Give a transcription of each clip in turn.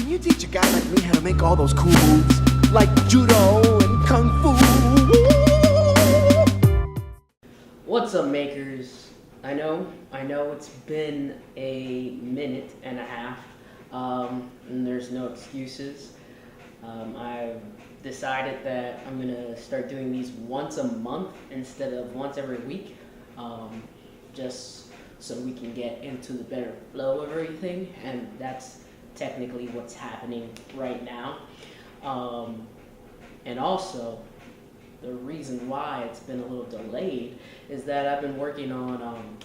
can you teach a guy like me how to make all those cool moves? Like judo and kung fu? What's up, makers? I know it's been a minute and a half, and there's no excuses. I've decided that I'm gonna start doing these once a month instead of once every week, just so we can get into the better flow of everything, and that's technically what's happening right now. And also, the reason why it's been a little delayed is that I've been working on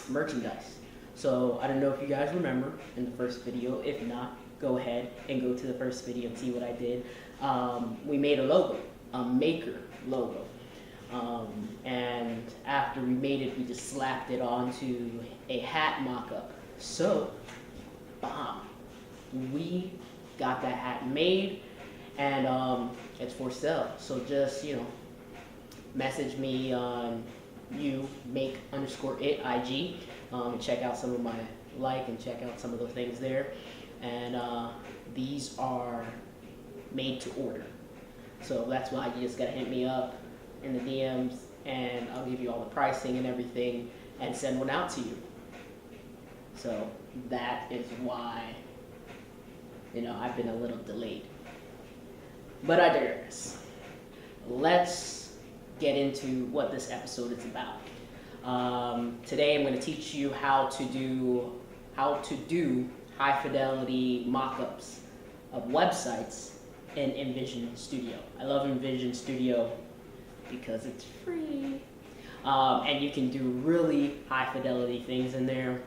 merchandise. So I don't know if you guys remember in the first video. If not, go ahead and go to the first video and see what I did. We made a logo, a maker logo. And after we made it, we just slapped it onto a hat mock-up. So, we got that hat made, and it's for sale. So just, message me on make_it IG, and check out some of my and check out some of the things there. And these are made to order. So that's why you just gotta hit me up in the DMs, and I'll give you all the pricing and everything and send one out to you. So that is why, I've been a little delayed. But I digress. Let's get into what this episode is about. Today I'm going to teach you how to do high fidelity mock-ups of websites in Invision Studio. I love Invision Studio because it's free, and you can do really high fidelity things in there.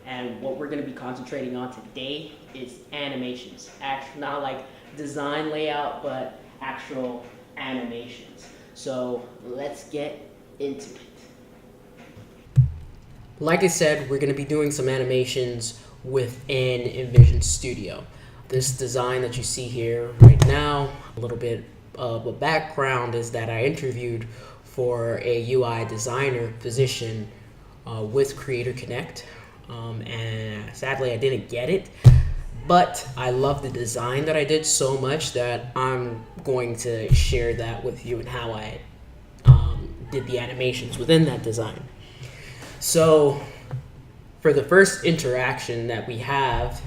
And what we're going to be concentrating on today is animations. Not like design layout, but actual animations. So let's get into it. Like I said, we're going to be doing some animations within Invision Studio. This design that you see here right now, a little bit of a background is that I interviewed for a UI designer position with Creator Connect, and sadly I didn't get it, but I love the design that I did so much that I'm going to share that with you and how I did the animations within that design. So for the first interaction that we have,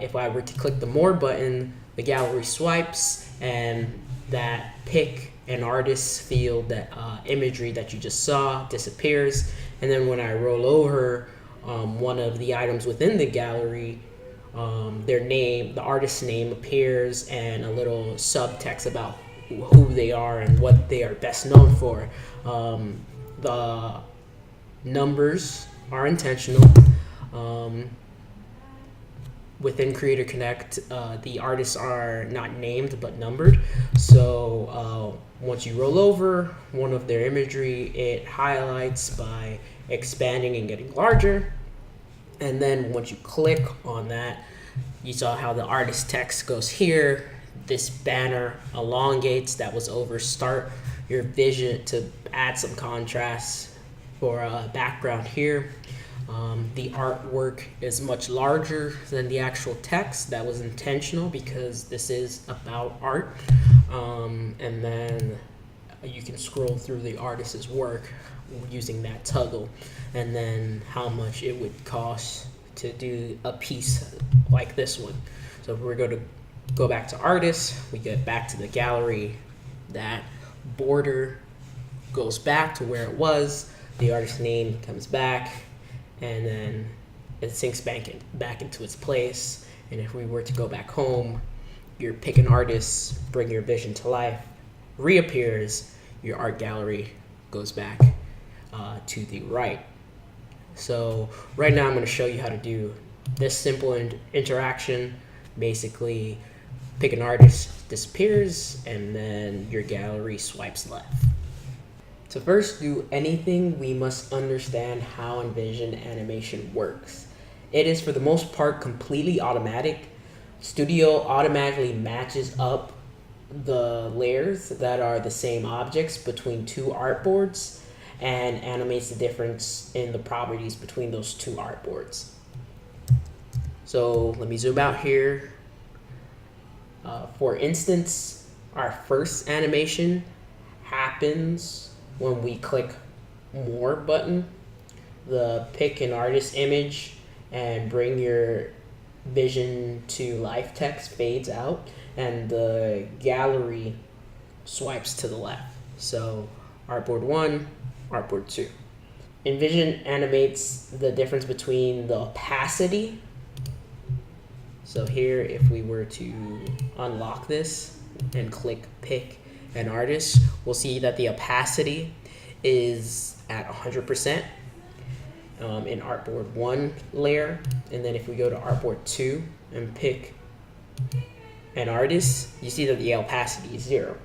if I were to click the More button, the gallery swipes, and that pick an artist field, that imagery that you just saw, disappears. And then when I roll over one of the items within the gallery, their name, the artist's name appears, and a little subtext about who they are and what they are best known for. The numbers are intentional. Within Creator Connect, the artists are not named but numbered. So once you roll over one of their imagery, it highlights by expanding and getting larger. And then once you click on that, you saw how the artist text goes here. This banner elongates. That was over. Start your vision to add some contrast for a background here. The artwork is much larger than the actual text. That was intentional because this is about art. And then you can scroll through the artist's work using that toggle, and then how much it would cost to do a piece like this one. So if we're going to go back to artists, we get back to the gallery, that border goes back to where it was, the artist's name comes back, and then it sinks back into its place. And if we were to go back home, your pick an artist, bring your vision to life, reappears, your art gallery goes back to the right. So right now I'm going to show you how to do this simple interaction. Basically, pick an artist, disappears, and then your gallery swipes left. To first do anything, we must understand how Invision animation works. It is for the most part completely automatic. Studio automatically matches up the layers that are the same objects between two artboards and animates the difference in the properties between those two artboards. So let me zoom out here. For instance, our first animation happens when we click More button. The pick an artist image and bring your vision to life text fades out, and the gallery swipes to the left. So artboard 1, artboard 2. Invision animates the difference between the opacity. So here, if we were to unlock this and click pick an artist, we'll see that the opacity is at 100% in artboard 1 layer. And then if we go to artboard 2 and pick an artist, you see that the opacity is 0.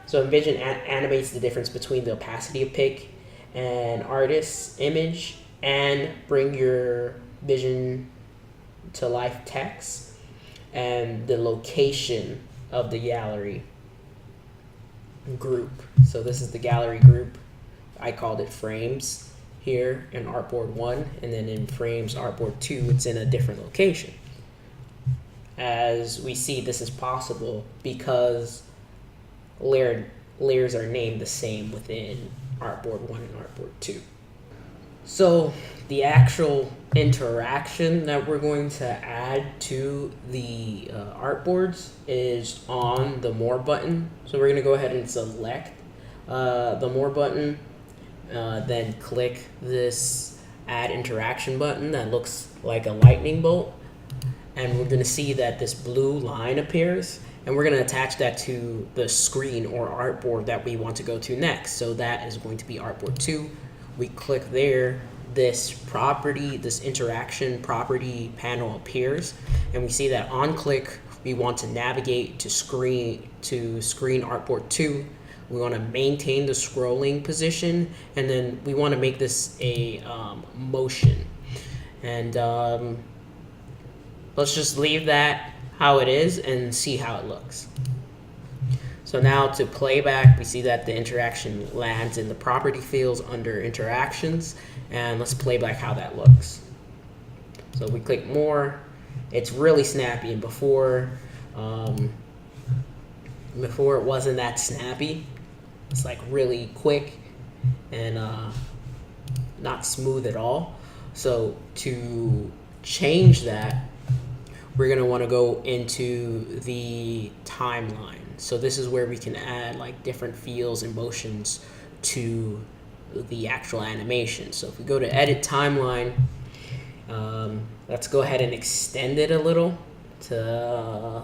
So Invision animates the difference between the opacity of pick an artist image and bring your vision to life text and the location of the gallery group. So this is the gallery group. I called it frames here in artboard 1, and then in frames artboard 2 it's in a different location. As we see, this is possible because layers are named the same within artboard 1 and artboard 2. So the actual interaction that we're going to add to the artboards is on the More button. So we're going to go ahead and select the More button, then click this Add Interaction button that looks like a lightning bolt, and we're going to see that this blue line appears, and we're going to attach that to the screen or artboard that we want to go to next. So that is going to be artboard 2. We click there, this property, this interaction property panel appears, and we see that on click we want to navigate to screen artboard 2. We want to maintain the scrolling position, and then we want to make this a motion. And let's just leave that how it is and see how it looks. So now to playback, we see that the interaction lands in the property fields under interactions, and let's play back how that looks. So we click More. It's really snappy, and before it wasn't that snappy. It's like really quick and not smooth at all. So to change that, we're going to want to go into the timeline. So this is where we can add like different feels and motions to the actual animation. So if we go to edit timeline, let's go ahead and extend it a little to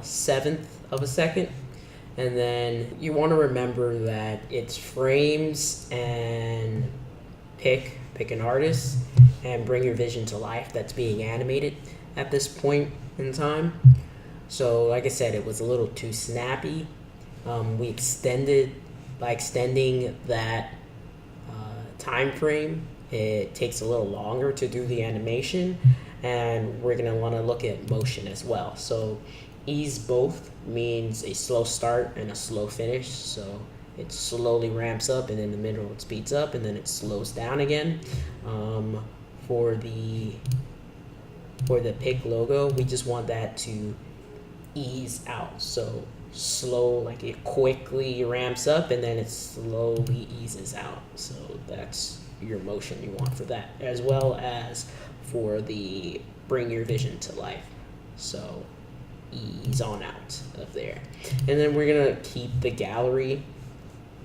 1/7 of a second. And then you want to remember that it's frames and pick an artist and bring your vision to life that's being animated at this point in time. So like I said, it was a little too snappy. We extended by extending that time frame. It takes a little longer to do the animation, and we're going to want to look at motion as well. So ease both means a slow start and a slow finish. So it slowly ramps up, and in the middle it speeds up, and then it slows down again. For the pick logo, we just want that to ease out. So slow, like it quickly ramps up and then it slowly eases out. So that's your motion you want for that, as well as for the bring your vision to life. So ease on out of there. And then we're gonna keep the gallery,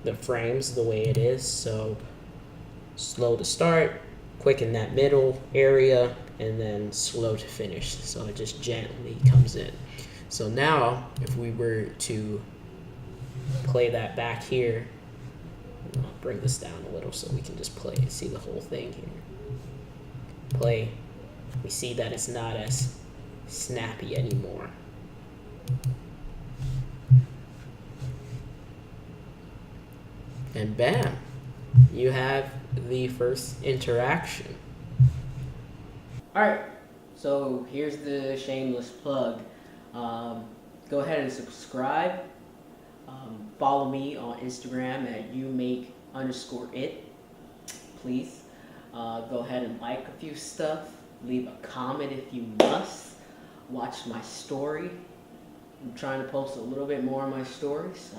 the frames the way it is. So slow to start, quick in that middle area, and then slow to finish. So it just gently comes in. So now if we were to play that back here, I'll bring this down a little so we can just play and see the whole thing here. Play. We see that it's not as snappy anymore. And bam, you have the first interaction. Alright, so here's the shameless plug. Go ahead and subscribe. Follow me on Instagram at youmake_it. Please go ahead and like a few stuff. Leave a comment if you must. Watch my story. I'm trying to post a little bit more on my story, so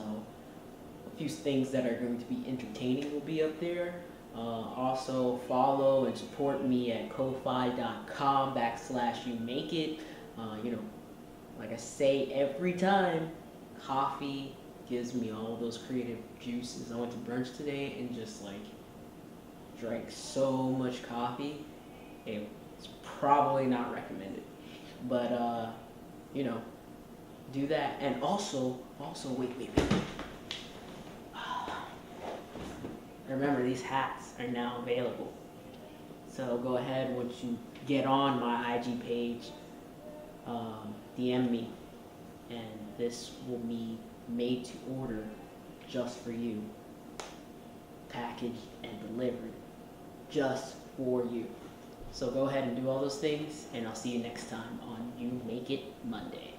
a few things that are going to be entertaining will be up there. Also follow and support me at ko-fi.com/youmakeit. You know, like I say every time, coffee gives me all those creative juices. I went to brunch today and just like drank so much coffee. It's probably not recommended, but you know, do that. And also wait. Remember, these hats are now available. So go ahead, once you get on my IG page, DM me, and this will be made to order just for you, packaged and delivered just for you. So go ahead and do all those things, and I'll see you next time on You Make It Monday.